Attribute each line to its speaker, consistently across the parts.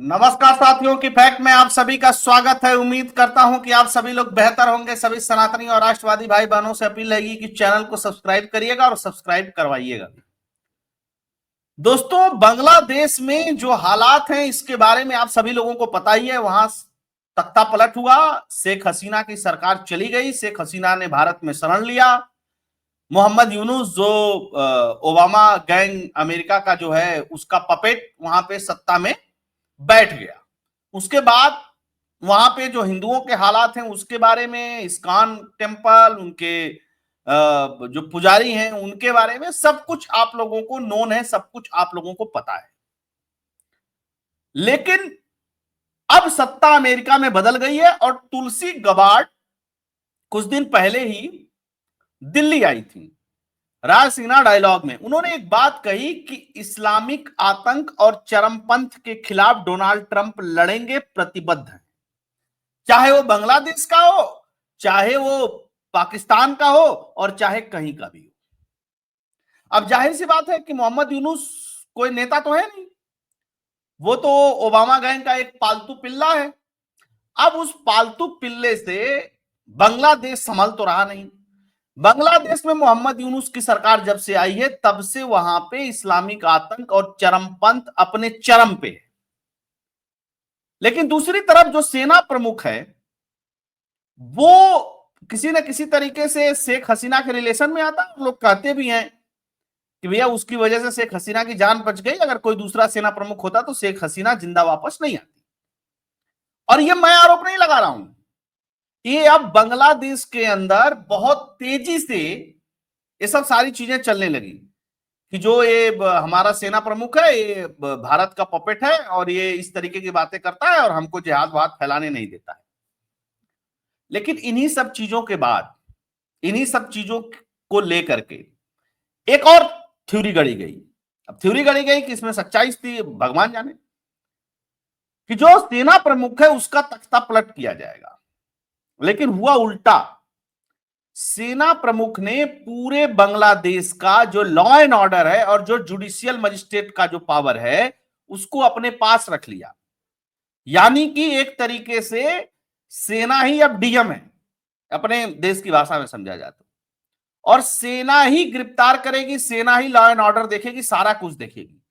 Speaker 1: नमस्कार साथियों की फैक्ट में आप सभी का स्वागत है। उम्मीद करता हूं कि आप सभी लोग बेहतर होंगे। सभी सनातनी और राष्ट्रवादी भाई बहनों से अपील रहेगी कि चैनल को सब्सक्राइब करिएगा और सब्सक्राइब करवाइएगा। दोस्तों, बांग्लादेश में जो हालात हैं इसके बारे में आप सभी लोगों को पता ही है। वहां तख्ता पलट हुआ, शेख हसीना की सरकार चली गई, शेख हसीना ने भारत में शरण लिया। मोहम्मद यूनुस जो ओबामा गैंग अमेरिका का जो है उसका पपेट वहां पे सत्ता में बैठ गया। उसके बाद वहां पे जो हिंदुओं के हालात हैं उसके बारे में, इस्कॉन टेम्पल, उनके जो पुजारी हैं उनके बारे में सब कुछ आप लोगों को नोन है, सब कुछ आप लोगों को पता है। लेकिन अब सत्ता अमेरिका में बदल गई है और तुलसी गबार्ड कुछ दिन पहले ही दिल्ली आई थी। रायसीना डायलॉग में उन्होंने एक बात कही कि इस्लामिक आतंक और चरमपंथ के खिलाफ डोनाल्ड ट्रंप लड़ेंगे, प्रतिबद्ध हैं। चाहे वो बांग्लादेश का हो, चाहे वो पाकिस्तान का हो और चाहे कहीं का भी हो। अब जाहिर सी बात है कि मोहम्मद यूनुस कोई नेता तो है नहीं, वो तो ओबामा गैंग का एक पालतू पिल्ला है। अब उस पालतू पिल्ले से बांग्लादेश संभल तो रहा नहीं। बांग्लादेश में मोहम्मद यूनुस की सरकार जब से आई है तब से वहां पे इस्लामिक आतंक और चरमपंथ अपने चरम पे है। लेकिन दूसरी तरफ जो सेना प्रमुख है वो किसी न किसी तरीके से शेख हसीना के रिलेशन में आता है। लोग कहते भी हैं कि भैया उसकी वजह से शेख हसीना की जान बच गई, अगर कोई दूसरा सेना प्रमुख होता तो शेख हसीना जिंदा वापस नहीं आती। और ये मैं आरोप नहीं लगा रहा हूं, ये अब बांग्लादेश के अंदर बहुत तेजी से ये सब सारी चीजें चलने लगी कि जो ये हमारा सेना प्रमुख है ये भारत का पपेट है और ये इस तरीके की बातें करता है और हमको जिहाद वहाद फैलाने नहीं देता है। लेकिन इन्हीं सब चीजों के बाद, इन्हीं सब चीजों को लेकर के एक और थ्योरी गढ़ी गई। अब थ्योरी गढ़ी गई कि इसमें सच्चाई थी भगवान जाने, कि जो सेना प्रमुख है उसका तख्ता पलट किया जाएगा। लेकिन हुआ उल्टा। सेना प्रमुख ने पूरे बांग्लादेश का जो लॉ एंड ऑर्डर है और जो जुडिशियल मजिस्ट्रेट का जो पावर है उसको अपने पास रख लिया। यानी कि एक तरीके से सेना ही अब डीएम है, अपने देश की भाषा में समझा जाए तो। और सेना ही गिरफ्तार करेगी, सेना ही लॉ एंड ऑर्डर देखेगी, सारा कुछ देखेगी।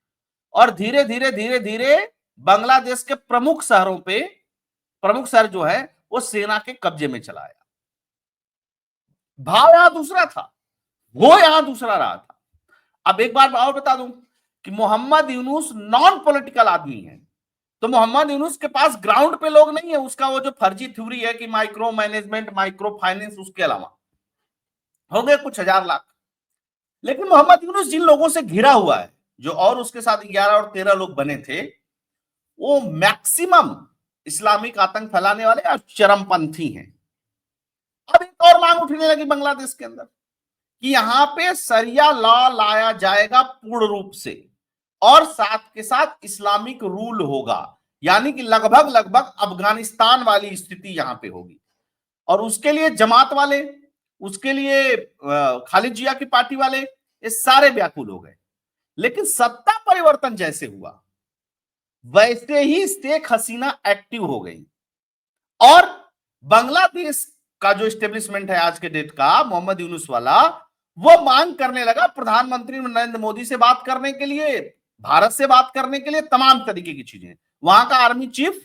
Speaker 1: और धीरे धीरे धीरे धीरे बांग्लादेश के प्रमुख शहरों पे, प्रमुख शहर जो है वो सेना के कब्जे में चला आया। भाव यहां दूसरा था, वो यहां दूसरा रहा था। अब एक बार और बता दूं कि मोहम्मद यूनुस नॉन पॉलिटिकल आदमी है, तो मोहम्मद यूनुस के पास ग्राउंड पे लोग नहीं है। उसका वो जो फर्जी थ्योरी है कि माइक्रो मैनेजमेंट, माइक्रो फाइनेंस, उसके अलावा होंगे कुछ हजार लाख। लेकिन मोहम्मद यूनुस जिन लोगों से घिरा हुआ है, जो और उसके साथ 11 और 13 लोग बने थे, वो मैक्सिमम इस्लामिक आतंक फैलाने वाले और चरमपंथी हैं। अब एक और मांग उठने लगी बांग्लादेश के अंदर कि यहां पे सरिया लॉ लाया जाएगा पूर्ण रूप से और साथ के साथ इस्लामिक रूल होगा। यानी कि लगभग लगभग अफगानिस्तान वाली स्थिति यहां पे होगी। और उसके लिए जमात वाले, उसके लिए खालिद जिया की पार्टी वाले, ये सारे व्याकुल हो गए। लेकिन सत्ता परिवर्तन जैसे हुआ वैसे ही शेख हसीना एक्टिव हो गई और बांग्लादेश का जो स्टेब्लिशमेंट है आज के डेट का, मोहम्मद यूनुस वाला, वो मांग करने लगा प्रधानमंत्री नरेंद्र मोदी से बात करने के लिए, भारत से बात करने के लिए, तमाम तरीके की चीजें। वहां का आर्मी चीफ,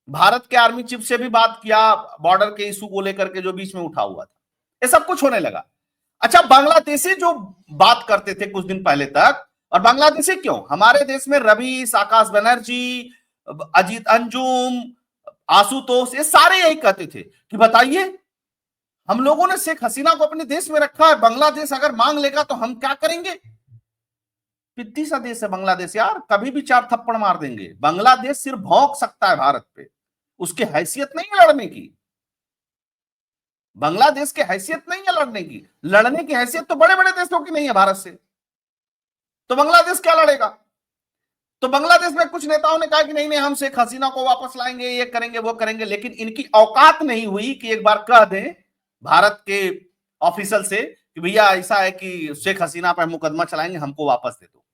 Speaker 1: भारत के आर्मी चीफ से भी बात किया, बॉर्डर के इशू को लेकर के जो बीच में उठा हुआ था, ये सब कुछ होने लगा। अच्छा, बांग्लादेशी जो बात करते थे कुछ दिन पहले तक, और बांग्लादेशी क्यों, हमारे देश में रवि, आकाश बनर्जी, अजीत अंजुम, आशुतोष, ये सारे यही कहते थे कि बताइए हम लोगों ने शेख हसीना को अपने देश में रखा है, बांग्लादेश अगर मांग लेगा तो हम क्या करेंगे। पिद्दी सा देश है बांग्लादेश यार, कभी भी 4 थप्पड़ मार देंगे। बांग्लादेश सिर्फ भौंक सकता है भारत पे, उसकी हैसियत नहीं है लड़ने की। बांग्लादेश की हैसियत नहीं है लड़ने की, लड़ने की हैसियत तो बड़े बड़े देशों की नहीं है भारत से। तो बांग्लादेश क्या लड़ेगा। तो बांग्लादेश में कुछ नेताओं ने कहा कि नहीं नहीं हम शेख हसीना को वापस लाएंगे, ये करेंगे वो करेंगे, लेकिन इनकी औकात नहीं हुई कि एक बार कह दें भारत के ऑफिसर से कि भैया ऐसा है कि शेख हसीना पर मुकदमा चलाएंगे, हमको वापस दे दो।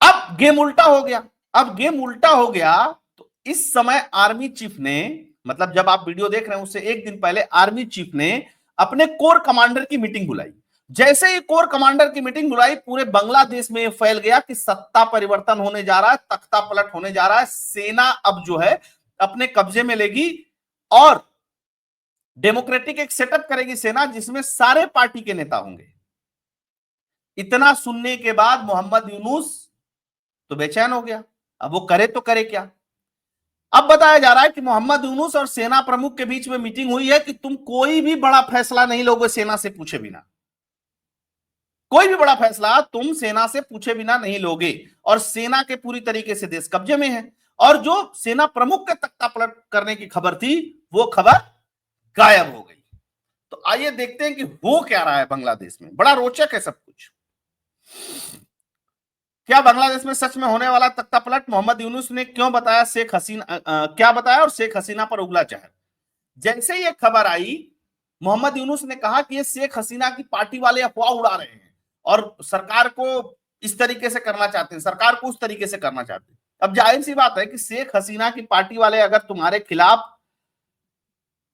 Speaker 1: अब गेम उल्टा हो गया। अब गेम उल्टा हो गया। तो इस समय आर्मी चीफ ने, मतलब जब आप वीडियो देख रहे हैं उससे एक दिन पहले आर्मी चीफ ने अपने कोर कमांडर की मीटिंग बुलाई। जैसे ही कोर कमांडर की मीटिंग बुलाई, पूरे बांग्लादेश में फैल गया कि सत्ता परिवर्तन होने जा रहा है, तख्ता पलट होने जा रहा है, सेना अब जो है अपने कब्जे में लेगी और डेमोक्रेटिक एक सेटअप करेगी सेना जिसमें सारे पार्टी के नेता होंगे। इतना सुनने के बाद मोहम्मद यूनुस तो बेचैन हो गया। अब वो करे तो करे क्या। अब बताया जा रहा है कि मोहम्मद यूनुस और सेना प्रमुख के बीच में मीटिंग हुई है कि तुम कोई भी बड़ा फैसला नहीं लोगे सेना से पूछे बिना। कोई भी बड़ा फैसला तुम सेना से पूछे बिना नहीं लोगे। और सेना के पूरी तरीके से देश कब्जे में है। और जो सेना प्रमुख के तख्ता पलट करने की खबर थी, वो खबर गायब हो गई। तो आइए देखते हैं कि हो क्या रहा है बांग्लादेश में। बड़ा रोचक है सब कुछ। क्या बांग्लादेश में सच में होने वाला तख्ता पलट? मोहम्मद यूनुस ने क्यों बताया शेख हसीना, क्या बताया और शेख हसीना पर उगला जहर। जैसे ही एक खबर आई, मोहम्मद यूनुस ने कहा कि ये शेख हसीना की पार्टी वाले अफवाह उड़ा रहे हैं और सरकार को इस तरीके से करना चाहते हैं, सरकार को उस तरीके से करना चाहते हैं। अब जाहिर सी बात है कि शेख हसीना की पार्टी वाले अगर तुम्हारे खिलाफ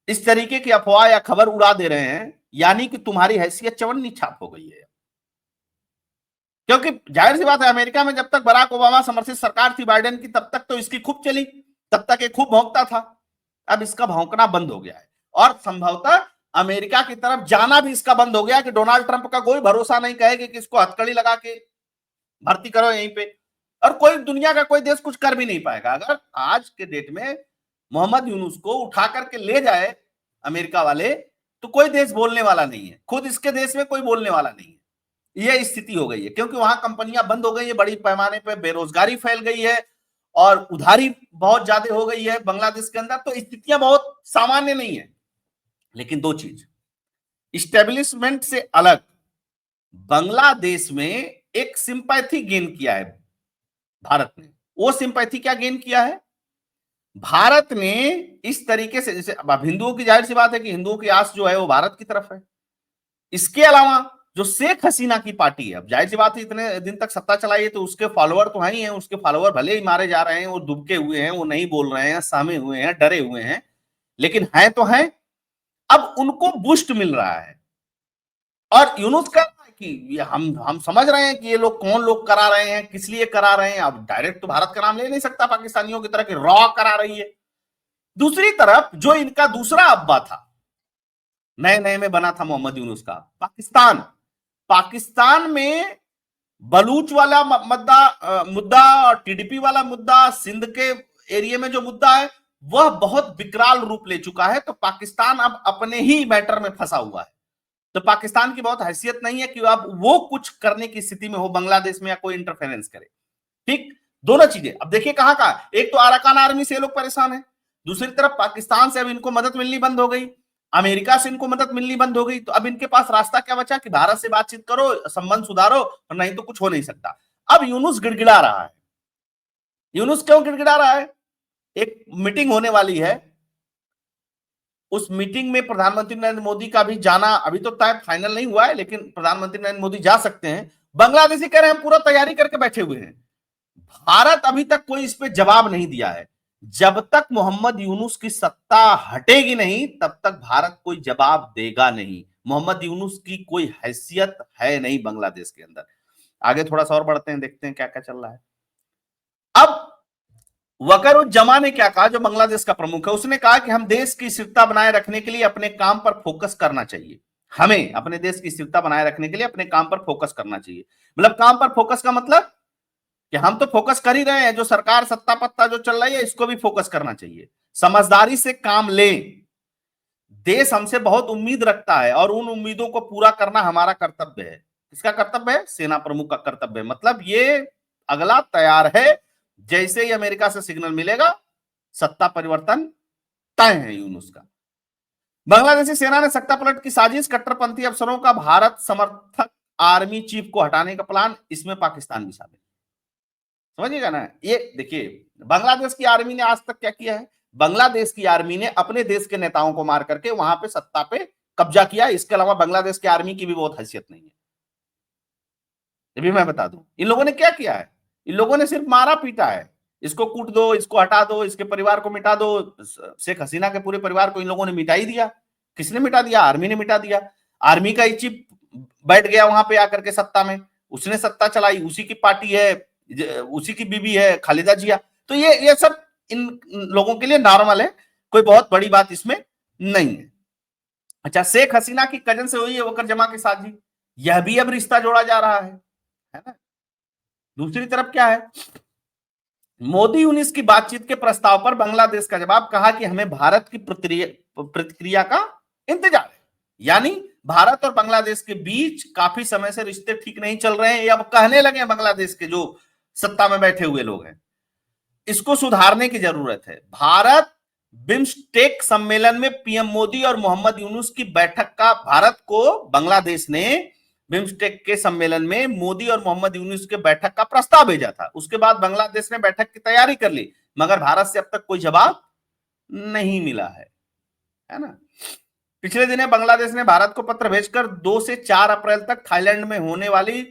Speaker 1: इस तरीके की अफवाह या खबर उड़ा दे रहे हैं, यानी कि तुम्हारी हैसियत चवन्नी छाप हो गई है। क्योंकि जाहिर सी बात है, अमेरिका में जब तक बराक ओबामा समर्थित सरकार थी बाइडेन की, तब तक तो इसकी खूब चली, तब तक ये खूब भौंकता था। अब इसका भौंकना बंद हो गया है और संभवतः अमेरिका की तरफ जाना भी इसका बंद हो गया कि डोनाल्ड ट्रंप का कोई भरोसा नहीं कहेगा कि इसको हथकड़ी लगा के भर्ती करो यहीं पे। और कोई दुनिया का कोई देश कुछ कर भी नहीं पाएगा। अगर आज के डेट में मोहम्मद यूनुस को उठा करके ले जाए अमेरिका वाले, तो कोई देश बोलने वाला नहीं है। खुद इसके देश में कोई बोलने वाला नहीं है। यह स्थिति हो गई है क्योंकि वहां कंपनियां बंद हो गई है, बड़ी पैमाने पर बेरोजगारी फैल गई है और उधारी बहुत ज्यादा हो गई है बांग्लादेश के अंदर। तो स्थितियां बहुत सामान्य नहीं है। लेकिन दो चीज, इस्टेब्लिशमेंट से अलग बांग्लादेश में एक सिंपैथी गेन किया है भारत ने। वो सिंपैथी क्या गेन किया है? भारत ने इस तरीके से, जैसे अब हिंदुओं की जाहिर सी बात है कि हिंदुओं की आस जो है वो भारत की तरफ है। इसके अलावा जो शेख हसीना की पार्टी है, अब जाहिर सी बात है इतने दिन तक सत्ता चलाई है तो उसके फॉलोअर तो हैं ही हैं। उसके फॉलोअर भले ही मारे जा रहे हैं, वो दुबके हुए हैं, वो नहीं बोल रहे हैं, सहमे हुए हैं, डरे हुए हैं, लेकिन हैं तो हैं। अब उनको बूस्ट मिल रहा है और यूनुस का कि ये हम समझ रहे हैं कि ये लोग कौन लोग करा रहे हैं, किस लिए करा रहे हैं। अब डायरेक्ट तो भारत का नाम ले नहीं सकता पाकिस्तानियों की तरह कि रॉ करा रही है। दूसरी तरफ जो इनका दूसरा अब्बा था, नए नए में बना था मोहम्मद यूनुस का, पाकिस्तान। पाकिस्तान में बलूच वाला मुद्दा, टीडीपी वाला मुद्दा, सिंध के एरिया में जो मुद्दा है वह बहुत विकराल रूप ले चुका है। तो पाकिस्तान अब अपने ही मैटर में फंसा हुआ है। तो पाकिस्तान की बहुत हैसियत नहीं है कि अब वो कुछ करने की स्थिति में हो बांग्लादेश में या कोई इंटरफेरेंस करे। ठीक, दोनों चीजें। अब देखिए कहां कहां, एक तो अराकान आर्मी से लोग परेशान है, दूसरी तरफ पाकिस्तान से अब इनको मदद मिलनी बंद हो गई, अमेरिका से इनको मदद मिलनी बंद हो गई। तो अब इनके पास रास्ता क्या बचा कि भारत से बातचीत करो, संबंध सुधारो, और नहीं तो कुछ हो नहीं सकता। अब यूनुस गिड़गिड़ा रहा है। यूनुस क्यों गिड़गिड़ा रहा है? एक मीटिंग होने वाली है, उस मीटिंग में प्रधानमंत्री नरेंद्र मोदी का भी जाना अभी तो तय फाइनल नहीं हुआ है, लेकिन प्रधानमंत्री नरेंद्र मोदी जा सकते हैं। बांग्लादेशी कह रहे हैं हम पूरा तैयारी करके बैठे हुए हैं। भारत अभी तक कोई इस पे जवाब नहीं दिया है। जब तक मोहम्मद यूनुस की सत्ता हटेगी नहीं, तब तक भारत कोई जवाब देगा नहीं। मोहम्मद यूनुस की कोई हैसियत है नहीं बांग्लादेश के अंदर। आगे थोड़ा सा और बढ़ते हैं, देखते हैं क्या क्या चल रहा है। अब वकरुज्जमा ने क्या कहा, जो बांग्लादेश का प्रमुख है, उसने कहा कि हम देश की स्थिरता बनाए रखने के लिए अपने काम पर फोकस करना चाहिए। हमें अपने देश की स्थिरता बनाए रखने के लिए अपने काम पर फोकस करना चाहिए। मतलब काम पर फोकस का मतलब कि हम तो फोकस कर ही रहे हैं, जो सरकार सत्ता पत्ता जो चल रही है इसको भी फोकस करना चाहिए। समझदारी से काम लें। देश हमसे बहुत उम्मीद रखता है और उन उम्मीदों को पूरा करना हमारा कर्तव्य है। किसका कर्तव्य है? सेना प्रमुख का कर्तव्य है। मतलब ये अगला तैयार है, जैसे ही अमेरिका से सिग्नल मिलेगा सत्ता परिवर्तन तय है यूनुस का। बांग्लादेशी सेना ने सत्ता पलट की साजिश, कट्टरपंथी अफसरों का भारत समर्थक आर्मी चीफ को हटाने का प्लान, इसमें पाकिस्तान भी शामिल। समझिएगा ना। ये देखिए बांग्लादेश की आर्मी ने आज तक क्या किया है। बांग्लादेश की आर्मी ने अपने देश के नेताओं को मार करके वहां पे सत्ता पे कब्जा किया। इसके अलावा बांग्लादेश की आर्मी की भी बहुत हैसियत नहीं है। ये भी मैं बता दूं, इन लोगों ने क्या किया है। इन लोगों ने सिर्फ मारा पीटा है। इसको कूट दो, इसको हटा दो, इसके परिवार को मिटा दो। शेख हसीना के पूरे परिवार को इन लोगों ने मिटा ही दिया। किसने मिटा दिया? आर्मी ने मिटा दिया। आर्मी का ही चीफ बैठ गया वहां पे आकर के सत्ता में, उसने सत्ता चलाई, उसी की पार्टी है, उसी की बीबी है खालिदा जिया। तो ये सब इन लोगों के लिए नॉर्मल है, कोई बहुत बड़ी बात इसमें नहीं है। अच्छा, शेख हसीना की कजन से हुई है वकर जमा के साथ जी, यह भी अब रिश्ता जोड़ा जा रहा है ना। दूसरी तरफ क्या है, मोदी 19 की बातचीत के प्रस्ताव पर बांग्लादेश का जवाब, कहा कि हमें भारत की प्रतिक्रिया का इंतजार है। यानी भारत और बांग्लादेश के बीच काफी समय से रिश्ते ठीक नहीं चल रहे हैं, ये अब कहने लगे हैं बांग्लादेश के जो सत्ता में बैठे हुए लोग हैं। इसको सुधारने की जरूरत है। भारत बिम्स्टेक सम्मेलन में पीएम मोदी और मोहम्मद यूनुस की बैठक का, भारत को बांग्लादेश ने बिम्स्टेक के सम्मेलन में मोदी और मोहम्मद यूनुस के बैठक का प्रस्ताव भेजा था। उसके बाद बांग्लादेश ने बैठक की तैयारी कर ली, मगर भारत से अब तक कोई जवाब नहीं मिला है ना। पिछले दिनों बांग्लादेश ने भारत को पत्र भेजकर 2 से 4 अप्रैल तक थाईलैंड में होने वाली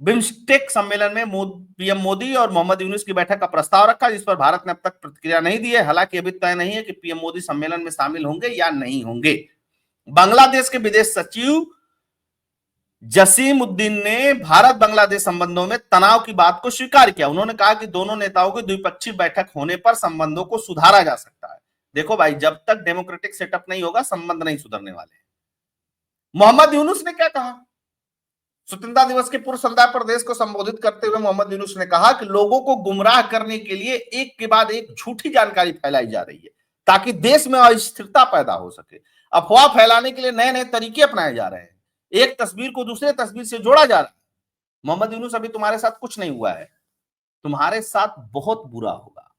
Speaker 1: बिम्स्टेक सम्मेलन में पीएम मोदी और मोहम्मद यूनुस की बैठक का प्रस्ताव रखा, जिस पर भारत ने अब तक प्रतिक्रिया नहीं दी है। हालांकि अभी तय नहीं है कि पीएम मोदी सम्मेलन में शामिल होंगे या नहीं होंगे। बांग्लादेश के विदेश सचिव जसीम उद्दीन ने भारत बांग्लादेश संबंधों में तनाव की बात को स्वीकार किया। उन्होंने कहा कि दोनों नेताओं की द्विपक्षीय बैठक होने पर संबंधों को सुधारा जा सकता है। देखो भाई, जब तक डेमोक्रेटिक सेटअप नहीं होगा संबंध नहीं सुधरने वाले। मोहम्मद यूनुस ने क्या कहा? स्वतंत्रता दिवस के पूर्व संध्या पर देश को संबोधित करते हुए मोहम्मद यूनुस ने कहा कि लोगों को गुमराह करने के लिए एक के बाद एक झूठी जानकारी फैलाई जा रही है ताकि देश में अस्थिरता पैदा हो सके। अफवाह फैलाने के लिए नए नए तरीके अपनाए जा रहे हैं, एक तस्वीर को दूसरे तस्वीर से जोड़ा जा रहा है। मोहम्मद यूनुस, अभी तुम्हारे साथ कुछ नहीं हुआ है, तुम्हारे साथ बहुत बुरा होगा,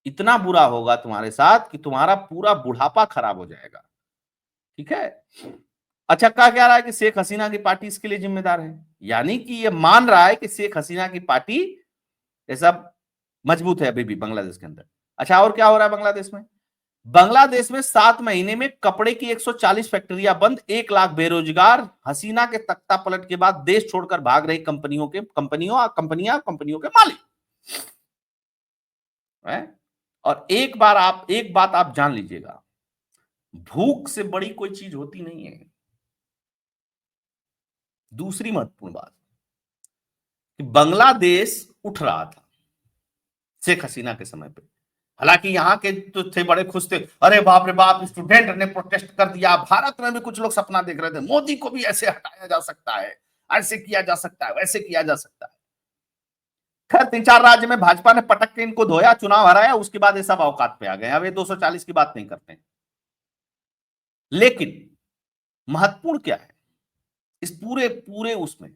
Speaker 1: इतना बुरा होगा तुम्हारे साथ कि तुम्हारा पूरा बुढ़ापा खराब हो जाएगा। ठीक है। अच्छा, कहा क्या रहा है कि शेख हसीना की पार्टी इसके लिए जिम्मेदार है, यानी कि ये मान रहा है कि शेख हसीना की पार्टी ये सब मजबूत है अभी भी बांग्लादेश के अंदर। अच्छा, और क्या हो रहा है बांग्लादेश में? बांग्लादेश में 7 महीने में कपड़े की 140 फैक्ट्रियां बंद, 1 लाख बेरोजगार। हसीना के तख्ता पलट के बाद देश छोड़कर भाग रही कंपनियों के मालिक है। और एक बात आप जान लीजिएगा, भूख से बड़ी कोई चीज होती नहीं है। दूसरी महत्वपूर्ण बात कि बांग्लादेश उठ रहा था शेख हसीना के समय पे। हालांकि यहाँ के तो थे बड़े खुश थे, अरे बाप रे बाप, स्टूडेंट ने प्रोटेस्ट कर दिया। भारत में भी कुछ लोग सपना देख रहे थे, मोदी को भी ऐसे हटाया जा सकता है, ऐसे किया जा सकता है, वैसे किया जा सकता है। खैर 3-4 राज्य में भाजपा ने पटक के इनको धोया, चुनाव हराया, उसके बाद ये सब औकात पे आ गए। अब ये 240 की बात नहीं करते। लेकिन महत्वपूर्ण क्या है, इस पूरे उसमें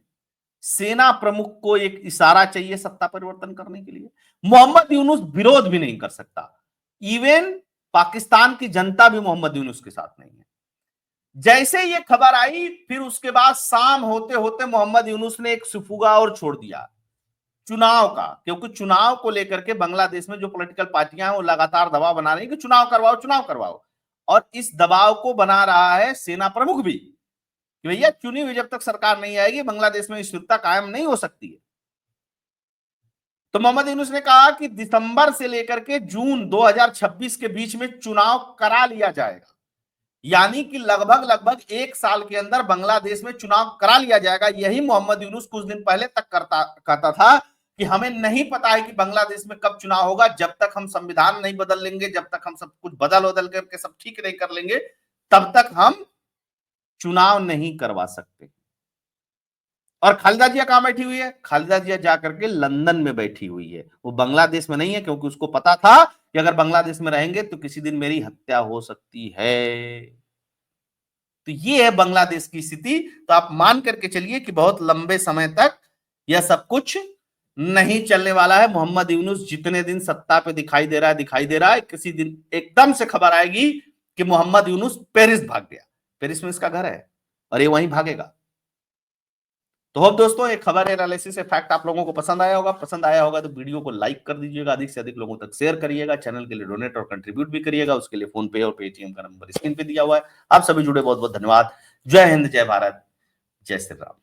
Speaker 1: सेना प्रमुख को एक इशारा चाहिए सत्ता परिवर्तन करने के लिए। मोहम्मद यूनुस विरोध भी नहीं कर सकता, इवन पाकिस्तान की जनता भी मोहम्मद यूनुस के साथ नहीं है। जैसे ये खबर आई, फिर उसके बाद शाम होते होते मोहम्मद यूनुस ने एक सुफुगा और छोड़ दिया चुनाव का, क्योंकि चुनाव को लेकर के बांग्लादेश में जो पॉलिटिकल पार्टियां हैं वो लगातार दबाव बना रही है कि चुनाव करवाओ। और इस दबाव को बना रहा है सेना प्रमुख भी कि भैया चुनी हुई जब तक सरकार नहीं आएगी बांग्लादेश में स्थिरता कायम नहीं हो सकती है। तो मोहम्मद यूनुस ने कहा कि दिसंबर से लेकर के जून 2026 के बीच में चुनाव करा लिया जाएगा, यानी कि लगभग 1 साल के अंदर बांग्लादेश में चुनाव करा लिया जाएगा। यही मोहम्मद यूनुस कुछ दिन पहले तक कहता था कि हमें नहीं पता है कि बांग्लादेश में कब चुनाव होगा, जब तक हम संविधान नहीं बदल लेंगे, जब तक हम सब कुछ बदल करके सब ठीक नहीं कर लेंगे, तब तक हम चुनाव नहीं करवा सकते। और खालिदा जिया कहां बैठी हुई है? खालिदा जिया जाकर के लंदन में बैठी हुई है, वो बांग्लादेश में नहीं है, क्योंकि उसको पता था कि अगर बांग्लादेश में रहेंगे तो किसी दिन मेरी हत्या हो सकती है। तो ये है बांग्लादेश की स्थिति। तो आप मान करके चलिए कि बहुत लंबे समय तक यह सब कुछ नहीं चलने वाला है। मोहम्मद यूनुस जितने दिन सत्ता पे दिखाई दे रहा है, किसी दिन एकदम से खबर आएगी कि मोहम्मद यूनुस पेरिस भाग गया। पेरिस में इसका घर है और ये वहीं भागेगा। तो होप दोस्तों, ये खबर एनालिसिस फैक्ट आप लोगों को पसंद आया होगा तो वीडियो को लाइक कर दीजिएगा, अधिक से अधिक लोगों तक शेयर करिएगा, चैनल के लिए डोनेट और कंट्रीब्यूट भी करिएगा। उसके लिए फोन पे और पेटीएम का नंबर स्क्रीन पे दिया हुआ है। आप सभी जुड़े, बहुत बहुत धन्यवाद। जय हिंद, जय भारत, जय श्री राम।